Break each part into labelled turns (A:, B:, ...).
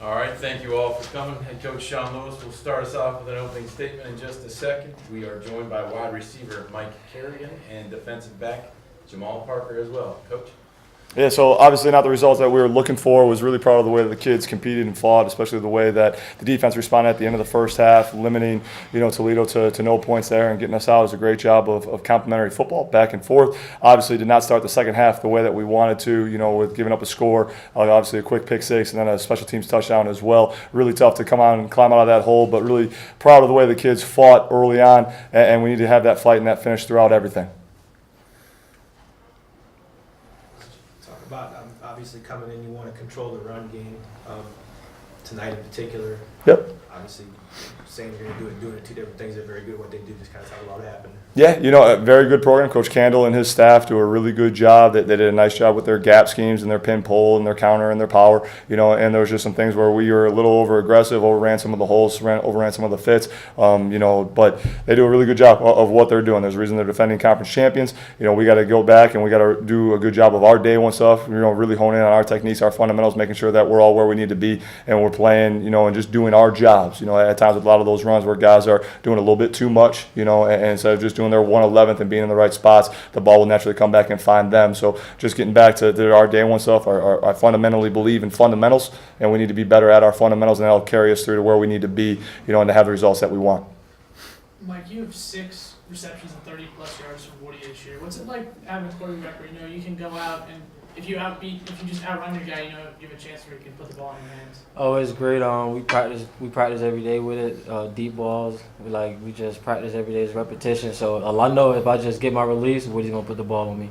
A: All right, thank you all for coming. Head coach Sean Lewis will start us off with an opening statement in just a second. We are joined by wide receiver Mike Kerrigan and defensive back Jamal Parker as well. Coach?
B: Yeah, so obviously not the results that we were looking for. Was really proud of the way that the kids competed and fought, especially the way that the defense responded at the end of the first half, limiting Toledo to no points there and getting us out. It was a great job of complementary football back and forth. Obviously did not start the second half the way that we wanted to, with giving up a score, obviously a quick pick six and then a special teams touchdown as well. Really tough to come on and climb out of that hole, but really proud of the way the kids fought early on, and we need to have that fight and that finish throughout everything.
C: About obviously coming in, you want to control the run game. Tonight in particular,
B: Yep.
C: obviously saying you're going to doing it two different things. They're very good at what they do. Just kind of talk about what happened.
B: Yeah, a very good program. Coach Candle and his staff do a really good job. They did a nice job with their gap schemes and their pin pull and their counter and their power. And there was just some things where we were a little over aggressive, overran some of the holes, overran some of the fits. But they do a really good job of what they're doing. There's a reason they're defending conference champions. We got to go back and we got to do a good job of our day one stuff. Really hone in on our techniques, our fundamentals, making sure that we're all where we need to be and we're playing. And just doing our jobs. At times with a lot of those runs where guys are doing a little bit too much. And instead of just doing their 111th and being in the right spots, the ball will naturally come back and find them. So just getting back to our day one stuff, I fundamentally believe in fundamentals, and we need to be better at our fundamentals, and that'll carry us through to where we need to be, and to have the results that we want.
D: Mike, you have 6 receptions and 30-plus yards from Woody this year. What's it like having a quarterback where, you can go out and if you just outrun your guy, you have a chance where you can put the ball in your hands?
E: Oh, it's great. We practice every day with it. Deep balls. We just practice every day. It's repetition. So I know if I just get my release, Woody's gonna put the ball on me.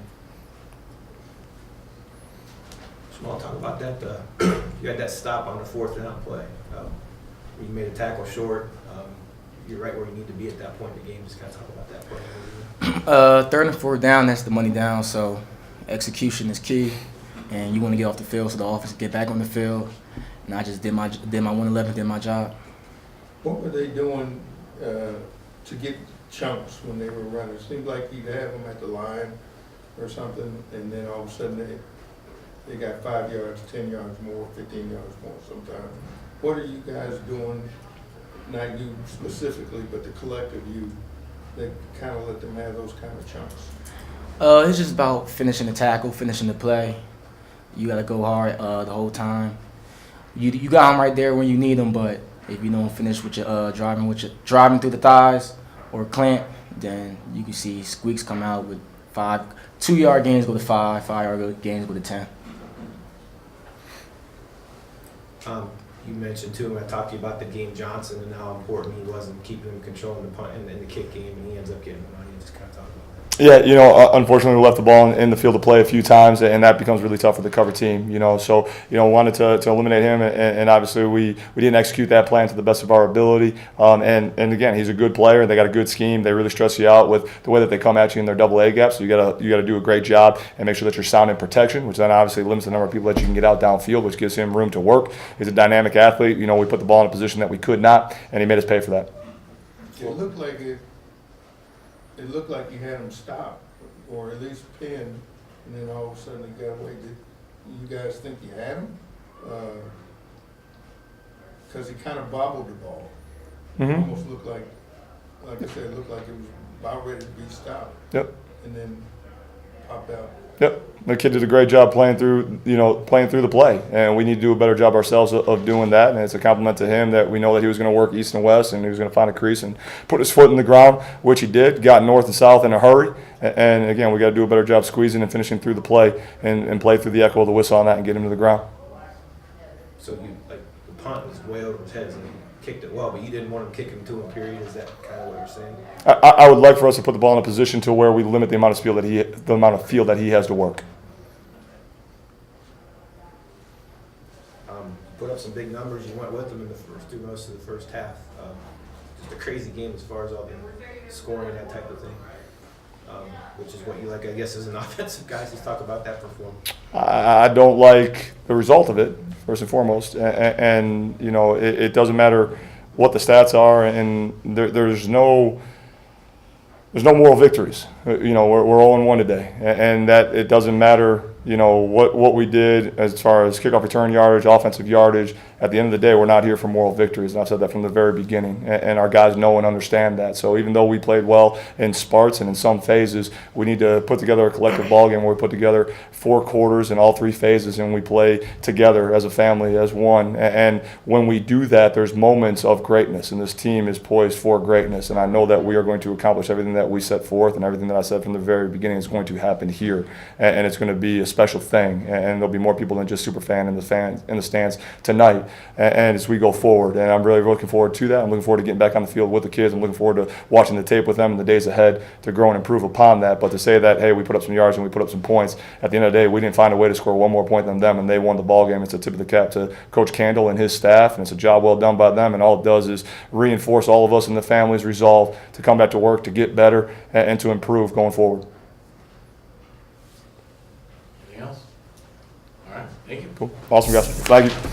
C: Small talk about that. You had that stop on the 4th down play. You made a tackle short. You're right where you need to be at that point in the game. Just kind of talk about that play.
F: 3rd and 4th down. That's the money down. So execution is key, and you want to get off the field so the offense get back on the field. And I just did my 111, did my job.
G: What were they doing to get chunks when they were running? It seemed like you'd have them at the line or something, and then all of a sudden they got 5 yards, 10 yards more, 15 yards more sometimes. What are you guys doing, not you specifically, but the collective you, that kind of let them have those kind of chunks?
F: It's just about finishing the tackle, finishing the play. You got to go hard the whole time. You got them right there when you need them, but if you don't finish with your driving through the thighs or clamp, then you can see squeaks come out with 2-yard gains go to 5, 5-yard gains go to 10.
C: You mentioned too when I talked to you about the game Johnson and how important he was in keeping him controlling the punt and the kick game, and he ends up getting money. Just kind of talk about that.
B: Yeah, unfortunately we left the ball in the field to play a few times, and that becomes really tough for the cover team, So, wanted to eliminate him, and obviously we didn't execute that plan to the best of our ability. And again, he's a good player. They got a good scheme. They really stress you out with the way that they come at you in their double A gap. So you gotta do a great job and make sure that you're sound in protection, which then obviously limits the number of people that you can get out downfield, which gives him room to work. He's a dynamic athlete. We put the ball in a position that we could not, and he made us pay for that.
G: It looked like you had him stop, or at least pinned, and then all of a sudden he got away. Did you guys think you had him? Because he kind of bobbled the ball.
B: Mm-hmm.
G: Almost looked like I said, it looked like it was about ready to be stopped.
B: Yep.
G: And then popped out.
B: Yep. The kid did a great job playing through the play, and we need to do a better job ourselves of doing that. And it's a compliment to him that we know that he was going to work east and west, and he was going to find a crease and put his foot in the ground, which he did. Got north and south in a hurry, and again, we got to do a better job squeezing and finishing through the play, and play through the echo of the whistle on that and get him to the ground.
C: So the punt was way over his head, and he kicked it well, but you didn't want him kicking to him. Period. Is that kind of what you're saying?
B: I would like for us to put the ball in a position to where we limit the amount of field that he has to work.
C: Put up some big numbers. You went with them in through most of the first half. Just a crazy game as far as all the scoring and that type of thing, which is what you like, I guess, as an offensive guy. Let's talk about that performance.
B: I don't like the result of it, first and foremost, and it doesn't matter what the stats are, and there's no moral victories. We're 0-1 today, and that it doesn't matter. What we did as far as kickoff return yardage, offensive yardage, at the end of the day, we're not here for moral victories, and I've said that from the very beginning, and our guys know and understand that. So even though we played well in spurts and in some phases, we need to put together a collective ball game where we put together 4 quarters in all 3 phases, and we play together as a family, as one. And when we do that, there's moments of greatness, and this team is poised for greatness. And I know that we are going to accomplish everything that we set forth, and everything that I said from the very beginning is going to happen here. And it's going to be a special thing. And there'll be more people than just Superfan in the stands tonight. And as we go forward, and I'm really looking forward to that. I'm looking forward to getting back on the field with the kids. I'm looking forward to watching the tape with them in the days ahead to grow and improve upon that. But to say that, hey, we put up some yards and we put up some points, at the end of the day, we didn't find a way to score one more point than them, and they won the ball game. It's a tip of the cap to Coach Candle and his staff, and it's a job well done by them. And all it does is reinforce all of us in the family's resolve to come back to work, to get better, and to improve going forward.
A: Anything else? All right, thank you.
B: Cool. Awesome, guys. Thank you.